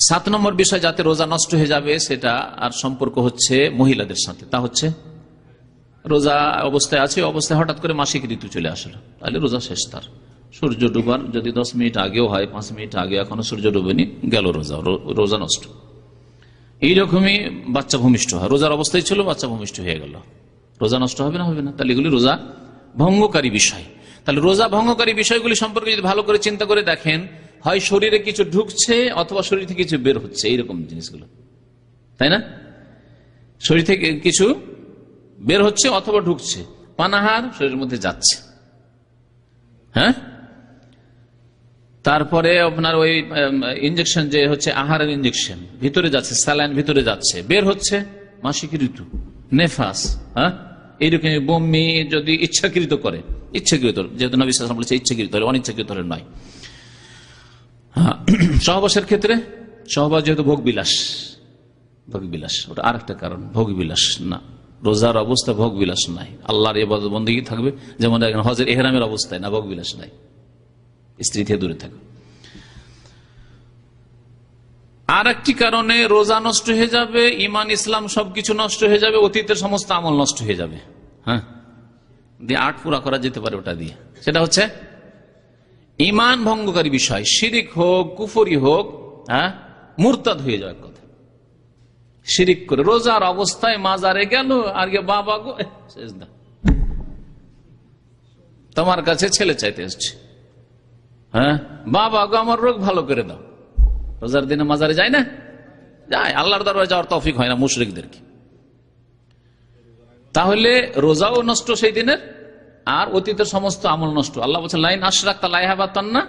7 নম্বর বিষয় যাতে রোজা নষ্ট হয়ে যাবে সেটা আর সম্পর্ক হচ্ছে মহিলাদের সাথে। তা হচ্ছে রোজা অবস্থায় আছে, অবস্থায় হঠাৎ করে মাসিক ঋতু চলে আসলো, তাহলে রোজা শেষ। তার সূর্য ডুবার যদি 10 মিনিট আগেও হয়, 5 মিনিট আগে, এখনো সূর্য ডুবেনি, গেল রোজা নষ্ট। এইরকমই বাচ্চা ভূমিষ্ঠ হয়, রোজার অবস্থায় ছিল, বাচ্চা ভূমিষ্ঠ হয়ে গেল, রোজা নষ্ট হবে না? হবে না। তাহলে এগুলি রোজা ভঙ্গকারী বিষয়। তাহলে রোজা ভঙ্গকারী বিষয়গুলি সম্পর্কে যদি ভালো করে চিন্তা করে দেখেন, হয় শরীরে কিছু ঢুকছে অথবা শরীর থেকে কিছু বের হচ্ছে, এইরকম জিনিসগুলো, তাই না? শরীর থেকে কিছু বের হচ্ছে অথবা ঢুকছে, পানাহার শরীরের মধ্যে যাচ্ছে, হ্যাঁ, তারপরে আপনার ওই ইঞ্জেকশন যে হচ্ছে আহারের ইঞ্জেকশন ভিতরে যাচ্ছে, স্যালাইন ভিতরে যাচ্ছে, বের হচ্ছে মাসিক ঋতু, নেফাস, হ্যাঁ, এইরকম বমি যদি ইচ্ছাকৃত করে, ইচ্ছাকৃত, যেহেতু নবী সাল্লাল্লাহু আলাইহি ওয়াসাল্লাম বলেছে ইচ্ছাকৃত হলে, অনিচ্ছাকৃত হলে নয়। সহবাসের ক্ষেত্রে, সহবাস যেহেতু ভোগ বিলাস, ওটা আর একটা কারণ, ভোগ বিলাস না, রোজার অবস্থা ভোগ বিলাস নাই, আল্লাহর ইবাদত বন্দেগী থাকবে, যেমন হজের ইহরামের অবস্থায় না, ভোগ বিলাস নাই, স্ত্রী থেকে দূরে থাকবে। আর একটি কারণে রোজা নষ্ট হয়ে যাবে, ইমান ইসলাম সবকিছু নষ্ট হয়ে যাবে, অতীতের সমস্ত আমল নষ্ট হয়ে যাবে, হ্যাঁ, দিয়ে 8 পুরা করা যেতে পারে ওটা দিয়ে। সেটা হচ্ছে ইমান ভঙ্গকারী বিষয়, শিরিক হোক, কুফরি হোক, হ্যাঁ, মুরতাদ হয়ে যাওয়ার কথা। শিরিক করে রোজার অবস্থায় মাজারে গেল, আর গিয়ে বাবা গো সেজদা, তোমার কাছে ছেলে চাইতে এসছে, হ্যাঁ, বাবা গো আমার রোগ ভালো করে দাও। রোজার দিনে মাজারে যায় না? যায়, আল্লাহর দরবারে যাওয়ার তৌফিক হয় না মুশরিকদেরকে। তাহলে রোজাও নষ্ট সেই দিনের, আর অতীতের সমস্ত আমল নষ্ট। আল্লাহ বলছেন লাইন আশরাকতা লাইহাবাতান্না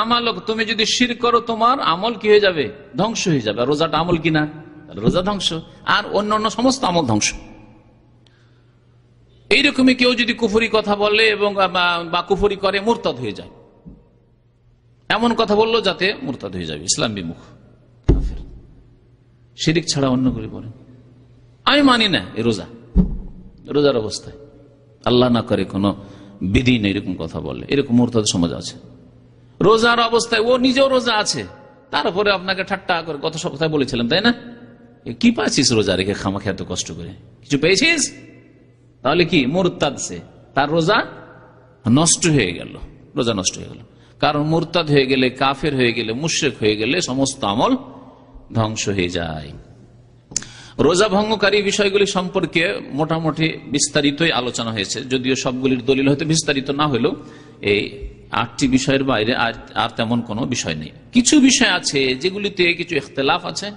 আমালক, তুমি যদি শিরক করো তোমার আমল কি হয়ে যাবে? ধ্বংস হয়ে যাবে। আর রোজাটা আমল কিনা? রোজা ধ্বংস, আর অন্যান্য সমস্ত আমল ধ্বংস। এইরকমই কেউ যদি কুফরি কথা বলে এবং বা কুফরি করে, মুরতাদ হয়ে যায়, এমন কথা বললো যাতে মুরতাদ হয়ে যাবে, ইসলাম বিমুখ, শিরিক ছাড়া অন্য করে বলেন আমি মানি না এই রোজার অবস্থায়, আল্লাহ না করে কোনো বিধি নেই, এরকম কথা বলে, এরকম মুরতাদ সমাজ আছে। রোজার অবস্থায় ও নিজেও রোজা আছে, তারপরে আপনাকে ঠাট্টা করে, গত সপ্তাহে বলেছিলাম তাই না, কি পাচ্ছিস রোজা রেখে খামাখা এত কষ্ট করে, কিছু পেয়েছিস? তাহলে কি মুরতাদ, সে তার রোজা নষ্ট হয়ে গেল, রোজা নষ্ট হয়ে গেল। কারণ মুরতাদ হয়ে গেলে, কাফের হয়ে গেলে, মুশরিক হয়ে গেলে সমস্ত আমল ধ্বংস হয়ে যায়। রোজা ভঙ্গকারী বিষয়গুলি সম্পর্কে মোটামুটি বিস্তারিতই আলোচনা হয়েছে, যদিও সবগুলির দলিল হয়তো বিস্তারিত না হলেও এই 8টি বিষয়ের বাইরে আর তেমন কোনো বিষয় নেই। কিছু বিষয় আছে যেগুলিতে কিছু ইখতিলাফ আছে,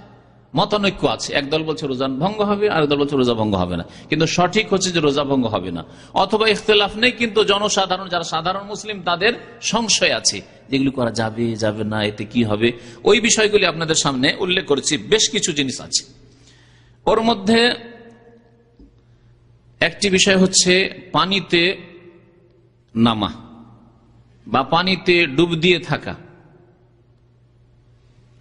মতানৈক্য আছে। একদল বলছে রোজা ভঙ্গ হবে, আর একদল বলছে রোজা ভঙ্গ হবে না, কিন্তু সঠিক হচ্ছে যে রোজা ভঙ্গ হবে না। অথবা ইখতিলাফ নেই, কিন্তু জনসাধারণ, যারা সাধারণ মুসলিম, তাদের সংশয় আছে, যেগুলি করা যাবে যাবে না, এতে কি হবে, ওই বিষয়গুলি আপনাদের সামনে উল্লেখ করেছি। বেশ কিছু জিনিস আছে, ওর মধ্যে একটি বিষয় হচ্ছে পানিতে নামা বা পানিতে ডুব দিয়ে থাকা।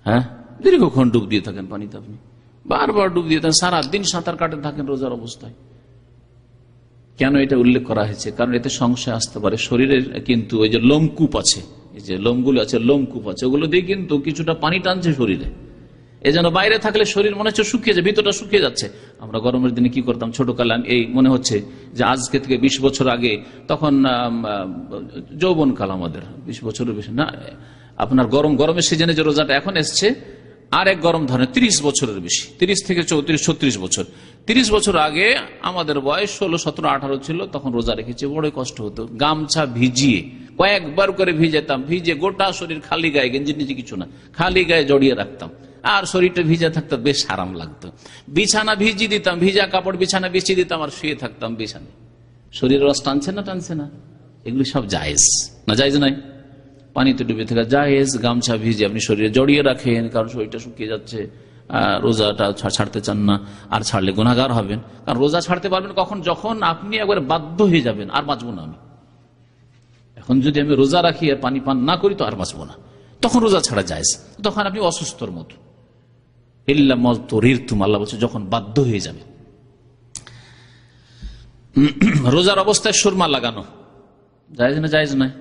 হ্যাঁ, দীর্ঘক্ষণ ডুব দিয়ে থাকেন পানিতে, আপনি বারবার ডুব দিয়ে থাকেন, সারাদিন সাঁতার কাটে থাকেন রোজার অবস্থায়। কেন এটা উল্লেখ করা হয়েছে? কারণ এতে সংশয় আসতে পারে শরীরের, কিন্তু ওই যে লোমকূপ আছে, এই যে লোমগুলো আছে, লোমকূপ আছে, ওগুলো দিয়ে কিন্তু কিছুটা পানি টানছে শরীরে। এই জন্য বাইরে থাকলে শরীর মনে হচ্ছে শুকিয়ে যায়, ভিতরটা শুকিয়ে যাচ্ছে। আমরা গরমের দিনে কি করতাম ছোটকালে, এই মনে হচ্ছে যে আজকে থেকে 20 বছর আগে, তখন যৌবন কাল আমাদের, 20 বছরের বেশি না, আপনার গরমের সিজনে যে রোজাটা এখন এসছে, আর এক গরম ধরনের 30 বছরের বেশি, 30 থেকে 34, 36 বছর। 30 বছর আগে আমাদের বয়স 16, 17, 18 ছিল, তখন রোজা রেখেছি, বড়ই কষ্ট হতো। গামছা ভিজিয়ে কয়েকবার করে ভিজেতাম, ভিজে গোটা শরীর, খালি গায়ে, গেঞ্জি নিচে কিছু না, খালি গায়ে জড়িয়ে রাখতাম, আর শরীরটা ভিজা থাকতো, বেশ আরাম লাগতো। বিছানা ভিজিয়ে দিতাম, ভিজা কাপড় বিছানা বিছিয়ে দিতাম, আর শুয়ে থাকতাম বিছানায়। শরীর রস টানছে না, টানছে না? এগুলি সব জায়েজ না? জায়েজ নাই? পানিতে ডুবে থাকা জায়েজ। গামছা ভিজে আপনি শরীরে জড়িয়ে রাখেন, কারণ শরীরটা শুকিয়ে যাচ্ছে, রোজাটা ছাড়তে চান না, আর ছাড়লে গুনাহগার হবেন। কারণ রোজা ছাড়তে পারবেন কখন? যখন আপনি একবার বাধ্য হয়ে যাবেন, আর বাঁচবো না আমি, এখন যদি আমি রোজা রাখি আর পানি পান না করি তো আর বাঁচবো না, তখন রোজা ছাড়া জায়েজ। তখন আপনি অসুস্থর মতো, ইল্লা মাযতুরিরতুম, আল্লাহ বলছে যখন বাধ্য হয়ে যাবে। রোজার অবস্থায় সুরমা লাগানো জায়েজ না? জায়েজ নয়?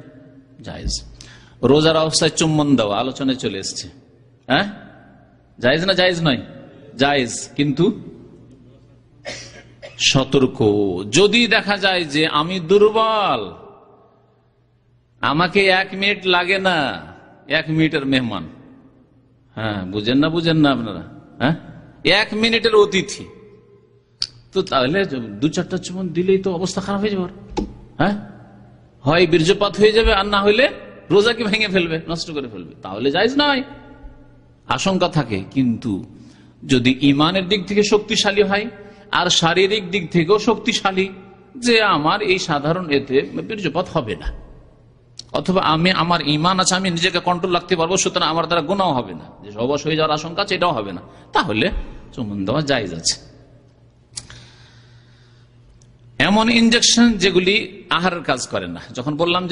জায়েজ। রোজার অবস্থায় চুম্বন দেওয়া আলোচনায় চলে এসছে, হ্যাঁ, জায়েজ না জায়েজ নয়? জায়েজ, কিন্তু সতর্ক। যদি দেখা যায় যে আমি দুর্বল, আমাকে 1 মিনিট লাগে না, 1 মিনিটের মেহমান, হ্যাঁ বুঝেন না আপনারা, হ্যাঁ 1 মিনিটের অতিথি, তো তাহলে 2-4টা চুমন দিলেই তো অবস্থা খারাপ হয়ে যাবে, হ্যাঁ হয় বীর্যপাত হয়ে যাবে, আর না হইলে রোজাকে ভেঙে ফেলবে, নষ্ট করে ফেলবে, তাহলে জায়েজ নয়, আশঙ্কা থাকে। কিন্তু যদি ইমানের দিক থেকে শক্তিশালী হয় আর শারীরিক দিক থেকেও শক্তিশালী, যে আমার এই সাধারণ এতে বীর্যপাত হবে না, অথবা আমার ইমান আছে, আমি নিজেকে কন্ট্রোল রাখতে পারবো, সুতরাং আমার দ্বারা গুনাহ হবে না, যে সহবাস হয়ে যাওয়ার আশঙ্কা আছে এটাও হবে না, তাহলে চুমন দেওয়া জায়েজ আছে। এমন ইনজেকশন যেগুলি আহারের কাজ করে না, যখন বললাম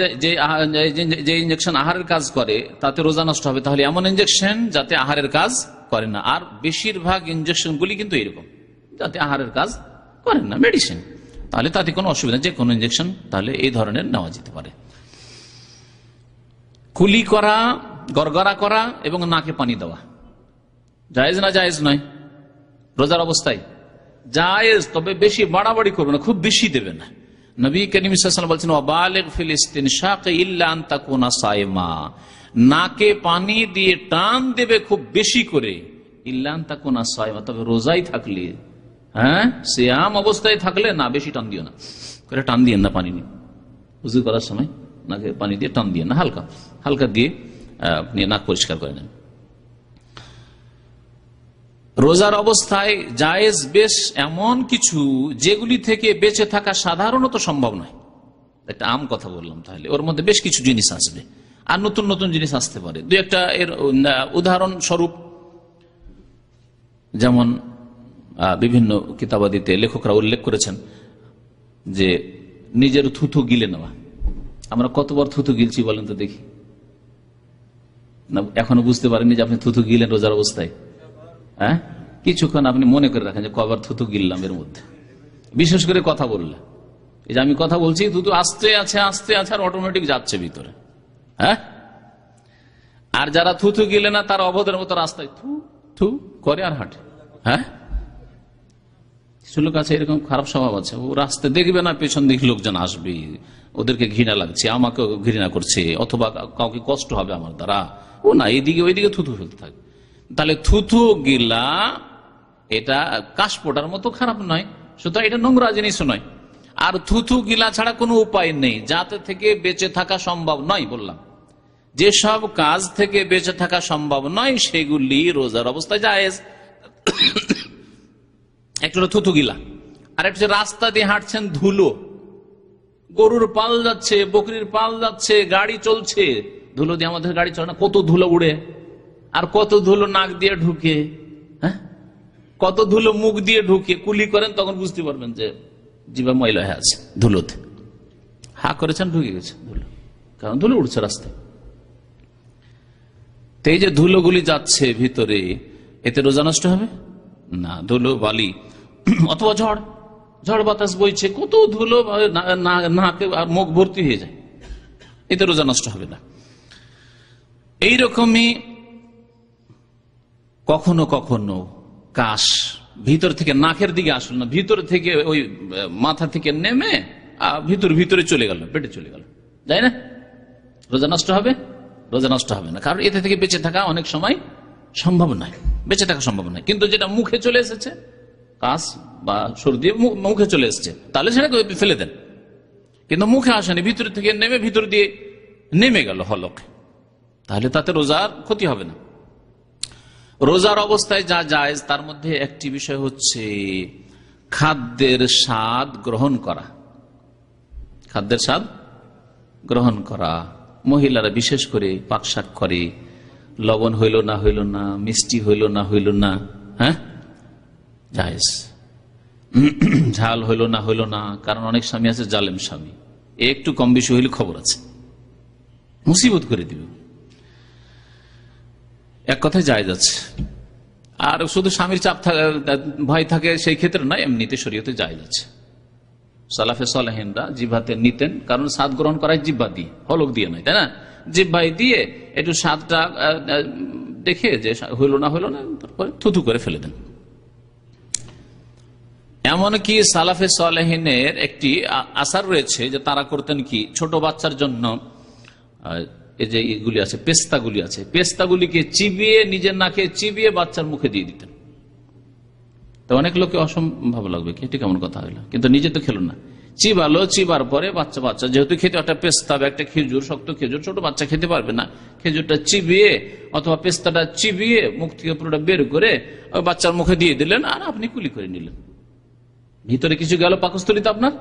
যে ইনজেকশন আহারের কাজ করে তাতে রোজা নষ্ট হবে, তাহলে এমন ইনজেকশন যাতে আহারের কাজ করে না। আর বেশিরভাগ ইনজেকশন গুলি কিন্তু এরকম, যাতে আহারের কাজ করে না, মেডিসিন, তাহলে তাতে কোনো অসুবিধা, যে কোনো ইনজেকশন তাহলে এই ধরনের নেওয়া যেতে পারে। কুলি করা, গড়গড়া করা এবং নাকে পানি দেওয়া জায়েজ না জায়েজ নয়? রোজার অবস্থায় জায়েজ, তবে বেশি বাড়াবাড়ি করবে না, খুব বেশি দেবে না। নবী করিম সাল্লাল্লাহু আলাইহি ওয়াসাল্লাম বলছেন ওয়াবালিগ ফিল ইসতিনশাক ইল্লা আন তাকুনা সায়মা, নাকে পানি দিয়ে টান দেবে খুব বেশি করে, ইল্লা আন তাকুনা সায়মা, তবে রোজাই থাকলে, হ্যাঁ সিয়াম অবস্থায় থাকলে না, বেশি টান দিও না, করে টান দিয়েন না, পানি নিয়ে ওযু করার সময় নাকে পানি দিয়ে টান দিয়েন না, হালকা হালকা দিয়ে আপনি নাক পরিষ্কার করে নেন। রোজার অবস্থায় জায়েজ বেশ এমন কিছু যেগুলি থেকে বেঁচে থাকা সাধারণত সম্ভব নয়, একটা আম কথা বললাম, তাহলে ওর মধ্যে বেশ কিছু জিনিস আসবে, আর নতুন নতুন জিনিস আসতে পারে। দু একটা এর উদাহরণ স্বরূপ, যেমন বিভিন্ন কিতাবাদিতে লেখকরা উল্লেখ করেছেন যে নিজের থুথু গিলে নেওয়া। আমরা কতবার থুথু গিলছি বলেন তো দেখি, না এখনো বুঝতে পারেননি যে আপনি থুথু গিলেন রোজার অবস্থায়? হ্যাঁ, কিছুক্ষণ আপনি মনে করে রাখেন যে কবার থুতু গিললাম এর মধ্যে, বিশেষ করে কথা বললে, এই যে আমি কথা বলছি থুতু আসতে আছে আর অটোমেটিক যাচ্ছে ভিতরে, হ্যাঁ। আর যারা থুতু গিলে না তারা অবধের মতো রাস্তায় থু থু করে আর হাঁটে, হ্যাঁ। কিছু লোক আছে এরকম খারাপ স্বভাব আছে, ও রাস্তায় দেখবে না, পেছন দিকে লোকজন আসবে, ওদেরকে ঘৃণা লাগছে, আমাকে ঘৃণা করছে, অথবা কাউকে কষ্ট হবে আমার দ্বারা, ও না এইদিকে ওইদিকে থুতু ফেলতে থাকে। তাহলে থুথু গিলা এটা কাশপোটার মতো খারাপ নয়, সুতরাং এটা নোংরা জিনিস নয়। আর থুথু গিলা ছাড়া কোনো উপায় নেই, যাতে থেকে বেঁচে থাকা সম্ভব নয়। বললাম যেসব কাজ থেকে বেঁচে থাকা সম্ভব নয় সেগুলি রোজার অবস্থায় জায়েজ। একটা থুথু গিলা, আর একটা রাস্তা দিয়ে হাঁটছেন, ধুলো, গরুর পাল যাচ্ছে, বকরির পাল যাচ্ছে, গাড়ি চলছে, ধুলো দিয়ে আমাদের গাড়ি চলে না, কত ধুলো উড়ে, আর কত ধুলো নাক দিয়ে ঢুকে, হ্যাঁ কত ধুলো মুখ দিয়ে ঢুকে, কুলি করেন তখন বুঝতে পারবেন যে জিভা ময়লা হয়ে আছে ধুলোতে, হা করেছেন ঢুকে গেছে ধুলো, কারণ ধুলো উঠছে রাস্তায়। তো এই যে ধুলোগুলি যাচ্ছে ভিতরে, এতে রোজা নষ্ট হবে না? ধুলো বালি অথবা ঝড় বাতাস বইছে, কত ধুলো নাকে আর মুখ ভর্তি হয়ে যায়, এতে রোজা নষ্ট হবে না। এইরকমই কখনো কখনো কাশ ভিতর থেকে নাকের দিকে আসলো না, ভিতর থেকে ওই মাথা থেকে নেমে ভিতরে চলে গেল, পেটে চলে গেল, তাই না? রোজা নষ্ট হবে? রোজা নষ্ট হবে না, কারণ এতে থেকে বেঁচে থাকা অনেক সময় সম্ভব নয়, বেঁচে থাকা সম্ভব নয়। কিন্তু যেটা মুখে চলে এসেছে, কাশ বা সর্দি মুখে চলে এসেছে, তাহলে সেটাকে ফেলে দেন। কিন্তু মুখে আসেনি, ভিতর থেকে নেমে ভিতর দিয়ে নেমে গেল হলক, তাহলে তাতে রোজার ক্ষতি হবে না। রোজার অবস্থায় যা জায়েজ তার মধ্যে একটি বিষয় হচ্ছে খাদ্যের স্বাদ গ্রহণ করা। খাদ্যের স্বাদ গ্রহণ করা, মহিলারা বিশেষ করে পাকশাক করে, লবণ হইল না হইল না, মিষ্টি হইল না হইল না, হ্যাঁ জায়েজ। ঝাল হইল না হইল না, কারণ অনেক স্বামী আছে জালেম স্বামী, একটু কম বেশি হইলে খবর আছে, মুসিবত করে দিবে। এক কথায় জায়েজ আছে। আর শুধু স্বামীর চাপ ভয় থাকে সেই ক্ষেত্রে নয়, এমনিতে শরীয়তে জায়েজ আছে। সালাফে সালেহিনরা জিহ্বাতে নিতেন, কারণ স্বাদ গ্রহণ করায় জিহ্বা দিয়ে, হলক দিয়ে নয়, তাই না? জিহ্বায় দিয়ে একটু স্বাদটা দেখে যে হইল না তারপরে থুথু করে ফেলে দেন। এমনকি সালাফে সালেহিনের একটি আসার রয়েছে যে তারা করতেন কি, ছোট বাচ্চার জন্য এই যে এগুলি আছে, পেস্তাগুলিকে চিবিয়ে, নিজের নাকে চিবিয়ে বাচ্চার মুখে দিয়ে দিতেন। তো অনেক লোকে অসম্ভব লাগবে, এটি কেমন কথা হইলো, কিন্তু নিজে তো খেলো না, চিবালো, চিবার পরে বাচ্চা যেহেতু খেতে একটা পেস্তা বা একটা খেজুর, শক্ত খেজুর, ছোট বাচ্চা খেতে পারবে না, খেজুরটা চিবিয়ে অথবা পেস্তাটা চিবিয়ে মুখ থেকে পুরোটা বের করে ওই বাচ্চার মুখে দিয়ে দিলেন, আর আপনি কুলি করে নিলেন। ভিতরে কিছু গেল পাকস্থলিতে, আপনার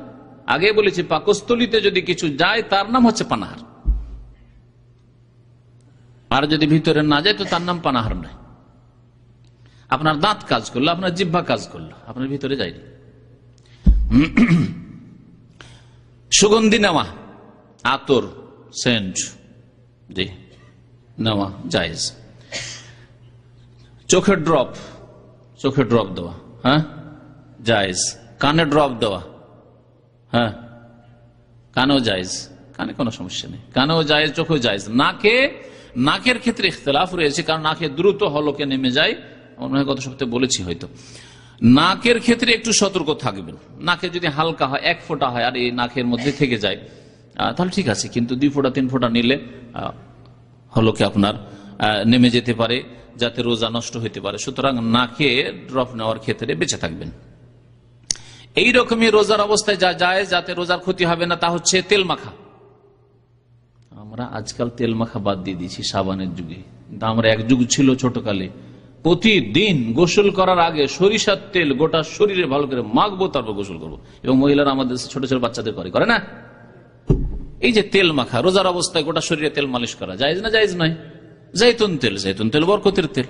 আগে বলেছি পাকস্থলিতে যদি কিছু যায় তার নাম হচ্ছে পানাহার, আর যদি ভিতরে না যায় তো তার নাম পানাহার নয়। আপনার দাঁত কাজ করলো, আপনার জিহ্বা কাজ করলো, আপনার ভিতরে যায়নি। সুগন্ধি নেওয়া, আতর, সেন্ট জি নেওয়া জায়েজ। চোখের ড্রপ দেওয়া, হ্যাঁ জায়েজ। কানে ড্রপ দেওয়া, হ্যাঁ কানেও জায়েজ, কানে কোনো সমস্যা নেই, কানেও জায়েজ, চোখেও জায়েজ। নাকের ক্ষেত্রে ইখতিলাফ রয়েছে, কারণ নাকে দ্রুত হলকে নেমে যায়, অনেক গত সপ্তাহে বলেছি হয়তো। নাকের ক্ষেত্রে একটু সতর্ক থাকবেন। নাকে যদি হালকা হয়, 1 ফোঁটা হয় আর এই নাকের মধ্যে থেকে যায়, তাহলে ঠিক আছে, কিন্তু 2 ফোঁটা 3 ফোঁটা নিলে হলকে আপনার নেমে যেতে পারে, যাতে রোজা নষ্ট হইতে পারে। সুতরাং নাকে ড্রপ নেওয়ার ক্ষেত্রে বেঁচে থাকবেন। এইরকমই রোজার অবস্থায় যা যায় যাতে রোজার ক্ষতি হবে না, তা হচ্ছে তেল মাখা। আমরা আজকাল তেল মাখা বাদ দিয়ে দিয়েছি সাবানের যুগে, কিন্তু আমরা এক যুগ ছিল ছোটকালে প্রতিদিন গোসল করার আগে সরিষার তেল গোটা শরীরে ভালো করে মাখবো, তারপর গোসল করবো। এবং মহিলারা আমাদের ছোট ছোট বাচ্চাদের করে না, এই যে তেল মাখা রোজার অবস্থায় গোটা শরীরে তেল মালিশ করা জায়েজ না জায়েজ নয়? জৈতুন তেল বরকতের তেল।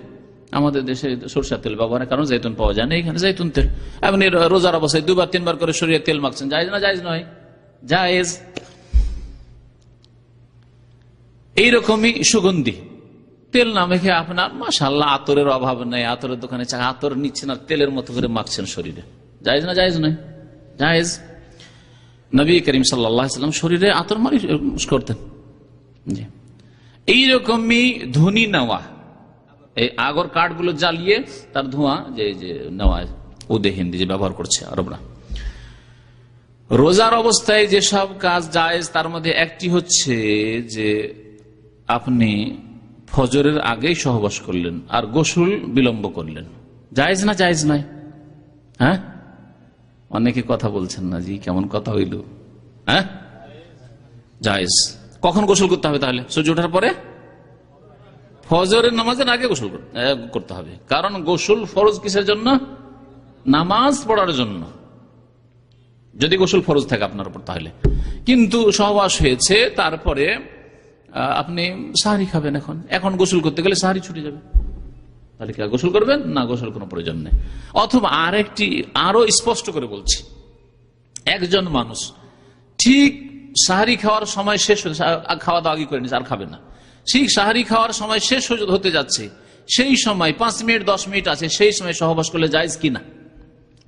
আমাদের দেশে সরষার তেল ব্যবহারের কারণ জৈতুন পাওয়া যায় না, এখানে জৈতুন তেল। আপনি রোজার অবস্থায় 2-3 করে শরীরে তেল মাখছেন, জায়েজ না জায়েজ নয়? জায়েজ। এইরকমই সুগন্ধি তেল না মেখে আপনার মাশাআল্লাহ আতরের অভাব নেই, আতরের দোকানে আতর নিচ্ছেন আর তেলের মতো করে মাখছেন শরীরে, জায়েজ না জায়েজ নয়? জায়েজ। নবী করিম সাল্লাল্লাহু আলাইহি ওয়াসাল্লাম শরীরে আতর মালিশ করতেন। এইরকমই ধুনি নেওয়া, এই আগর কাঠগুলো জ্বালিয়ে তার ধোঁয়া যে নেওয়া, উদে হিন্দি যে ব্যবহার করছে আরবরা। রোজার অবস্থায় যেসব কাজ জায়েজ তার মধ্যে একটি হচ্ছে যে আপনি ফজরের আগেই সহবাস করলেন আর গোসল বিলম্ব করলেন, জায়েজ না জায়েজ নয়? হ্যাঁ, অনেকে কথা বলছেন না, জি কেমন কথা হইল? হ্যাঁ জায়েজ। কখন গোসল করতে হবে তাহলে? সূর্য ওঠার পরে? ফজরের নামাজের আগে গোসল করতে হবে, কারণ গোসল ফরজ কিসের জন্য? নামাজ পড়ার জন্য। যদি গোসল ফরজ থাকে আপনার উপর তাহলে। কিন্তু সহবাস হয়েছে, তারপরে আপনি সাহারি খাবেন, এখন গোসল করতে গেলে সাহারি ছুটে যাবে, তাহলে কি গোসল করবেন না? গোসল কোনো প্রয়োজন নেই। অথবা আরো স্পষ্ট করে বলছি, একজন মানুষ ঠিক সাহারি খাওয়ার সময় শেষ, খাওয়া দাওয়া আগে করে নিচ্ছে আর খাবে না, ঠিক সাহারি খাওয়ার সময় শেষ হতে যাচ্ছে, সেই সময় 5 মিনিট 10 মিনিট আছে, সেই সময় সহবাস করলে জায়েজ কিনা?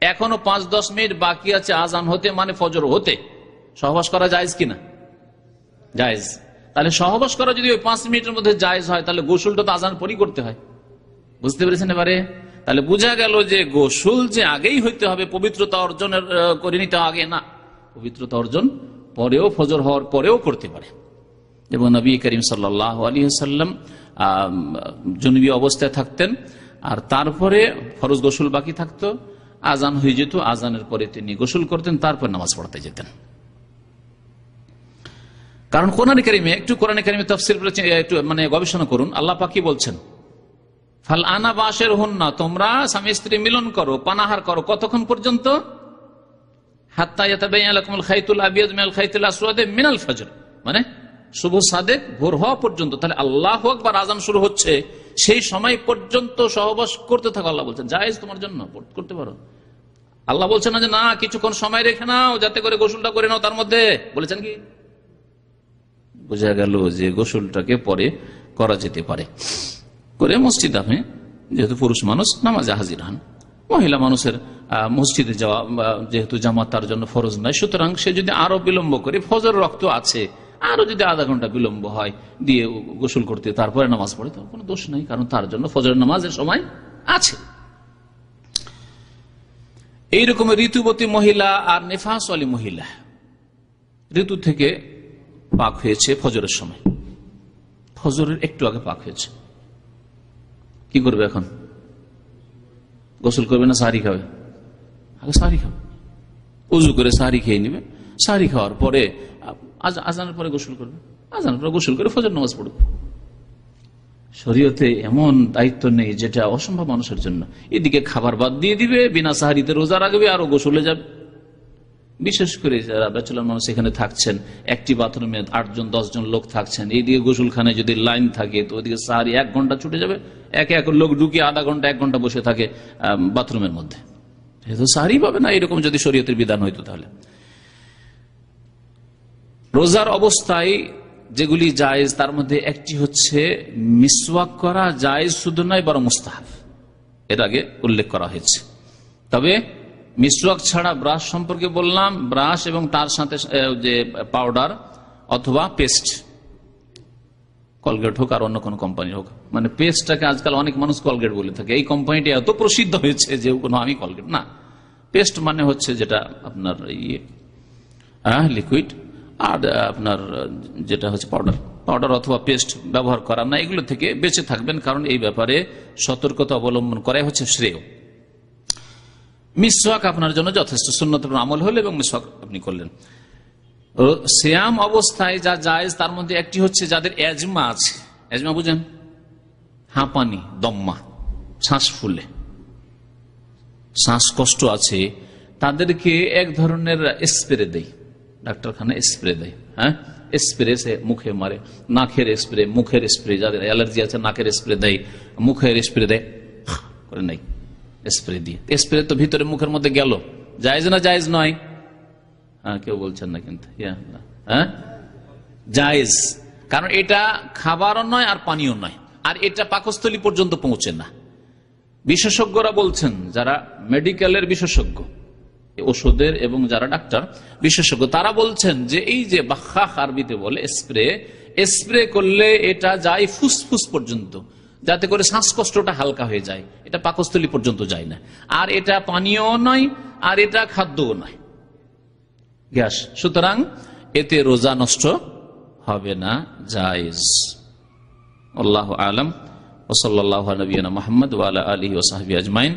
এখনো 5-10 মিনিট বাকি আছে আজান হতে, মানে ফজর হতে, সহবাস করা জায়েজ কিনা? জায়েজ। তাহলে সহবাস করা যদি ওই 5 মিনিটের মধ্যে জায়েজ হয়, তাহলে গোসলটা তো আজান পরই করতে হয়। বুঝতে পেরেছেন এবারে? তাহলে বোঝা গেল যে গোসল যে আগেই হইতে হবে, পবিত্রতা অর্জনের করে নিতে আগে না, পবিত্রতা অর্জন পরেও, ফজর হওয়ার পরেও করতে পারে। এবং নবী করিম সাল্লাল্লাহু আলাইহি ওয়াসাল্লাম জুনুবী অবস্থায় থাকতেন, আর তারপরে ফরজ গোসল বাকি থাকতো, আজান হয়ে যেত, আজানের পরে তিনি গোসল করতেন, তারপর নামাজ পড়তে যেতেন। কারণ কোরআন কারিমে, একটু কোরআন কারিমে তাফসীর একটু মানে গবেষণা করুন, আল্লাহ পাক কি বলছেন? ফাল আনা বাশের হন না, তোমরা স্বামী স্ত্রী মিলন করো, পানাহার করো, কতক্ষণ পর্যন্ত? হাত্তা ইয়াতাবায়ানা লাকুমুল খাইতুল আবিয়াদ মিনাল খাইতিল আসওয়াদ মিনাল ফজর, মানে শুভ সাদেক ভোর হওয়া পর্যন্ত। তাহলে আল্লাহু আকবার আজান শুরু হচ্ছে, সেই সময় পর্যন্ত সহবাস করতে থাকো। আল্লাহ বলছেন জায়েজ, তোমার জন্য করতে পারো। আল্লাহ বলছেন না যে না কিছুক্ষণ সময় রেখে নাও যাতে করে গোসলটা করে নাও, তার মধ্যে বলেছেন কি? বোঝা গেল যে গোসলটাকে পরে করা যেতে পারে, করে মসজিদ আপনি যেহেতু পুরুষ মানুষ নামাজে হাজির হন, মহিলা মানুষের মসজিদে যাওয়া যেহেতু জামাত তার জন্য ফরজ নয়, সুতরাং সে যদি আরো বিলম্ব করে, ফজর রক্ত আছে আরো যদি আধা ঘন্টা বিলম্ব হয় দিয়ে গোসল করতে তারপরে নামাজ পড়ে, তার কোনো দোষ নাই, কারণ তার জন্য ফজরের নামাজের সময় আছে। এইরকম ঋতুবতী মহিলা আর নেফাসওয়ালী মহিলা ঋতু থেকে পাক হয়েছে ফজরের সময়, ফজরের একটু আগে পাক হয়েছে, কি করবে এখন? গোসল করবে না সাহারি খাবে? আগে সাহারি খাবে, উজু করে সাহারি খেয়ে নিবে, সাহারি খাওয়ার পরে আজানের পরে গোসল করবে, আজানের পরে গোসল করে ফজর নামাজ পড়বে। শরীয়তে এমন দায়িত্ব নেই যেটা অসম্ভব মানুষের জন্য। এদিকে খাবার বাদ দিয়ে দিবে, বিনা সাহারিতে রোজা রাখবে, আরো গোসলে যাবে। বিশেষ করে যারা ব্যাচেলর মানুষ এখানে থাকছেন, একটি বাথরুমে 8 জন 10 জন লোক থাকছেন, এইদিকে গোসলখানায় যদি লাইন থাকে তো ওইদিকে সাহারি 1 ঘন্টা ছুটে যাবে, এক লোক ঢুকিয়ে আধা ঘন্টা 1 ঘন্টা বসে থাকে বাথরুমের মধ্যে, যেহেতু সাহারি পাবে না। এরকম যদি শরীয়তের বিধান হইতো তাহলে রোজার অবস্থায় যেগুলি জায়েজ তার মধ্যে একটি হচ্ছে মিসওয়াক করা। জায়েজ শুধু নয়, বরং মুস্তাহাব, এর আগে উল্লেখ করা হয়েছে। তবে মিসওয়াক ছাড়া ব্রাশ সম্পর্কে বললাম, ব্রাশ এবং তার সাথে যে পাউডার অথবা পেস্ট, কলগেট হোক আর অন্য কোনো কোম্পানি হোক, মানে পেস্টটাকে আজকাল অনেক মানুষ কলগেট বলে থাকে, এই কোম্পানিটি এত প্রসিদ্ধ হয়েছে যে কোনো আমি কলগেট না। পেস্ট মানে হচ্ছে যেটা আপনার লিকুইড, আর আপনার যেটা হচ্ছে পাউডার অথবা পেস্ট ব্যবহার করা না, এগুলো থেকে বেঁচে থাকবেন, কারণ এই ব্যাপারে সতর্কতা অবলম্বন করাই হচ্ছে শ্রেয়। মিসওয়াক আপনার জন্য যথেষ্ট, সুন্নতের আমল হল এবং মিসওয়াক আপনি করলেন। সিয়াম অবস্থায় যা জায়েজ তার মধ্যে একটি হচ্ছে যাদের এজমা আছে, এজমা বুঝেন, হাঁপানি, দম্মা, শ্বাস ফুলে, শ্বাসকষ্ট আছে, তাদেরকে এক ধরনের স্প্রে দেয়, ডাক্তারখানা স্প্রে দেয়, হ্যাঁ স্প্রে, সে মুখে মারে, নাকের স্প্রে, মুখের স্প্রে, যাদের অ্যালার্জি আছে নাকের স্প্রে দেয়, মুখের স্প্রে দেয়, করে নাই স্প্রে দিয়ে। স্প্রে তো ভিতরে মুখের মধ্যে গেল, জায়েজ না জায়েজ নয়? হ্যাঁ, কেউ বলছেন না কিন্তু, হ্যাঁ জায়েজ, কারণ এটা খাবারও নয় আর পানীয় নয়, আর এটা পাকস্থলী পর্যন্ত পৌঁছে না। বিশেষজ্ঞরা বলছেন, যারা মেডিকেলের বিশেষজ্ঞ, ওষুধের এবং যারা ডাক্তার বিশেষজ্ঞ, তারা বলছেন যে এই যে বাখাখ আরবিতে বলে স্প্রে করলে এটা যায় ফুসফুস পর্যন্ত, যাতে করে শ্বাসকষ্টটা হালকা হয়ে যায়, এটা পাকস্থলী পর্যন্ত যায় না, আর এটা পানীয় নয় আর এটা খাদ্যও নয়, গ্যাস। সুতরাং এতে রোজা নষ্ট হবে না, জায়েজ। আল্লাহু আ'লাম। ওয়া সাল্লাল্লাহু আলা নবিয়িনা মুহাম্মদ ওয়া আলা আলিহি ওয়া সাহবিহি আজমাইন।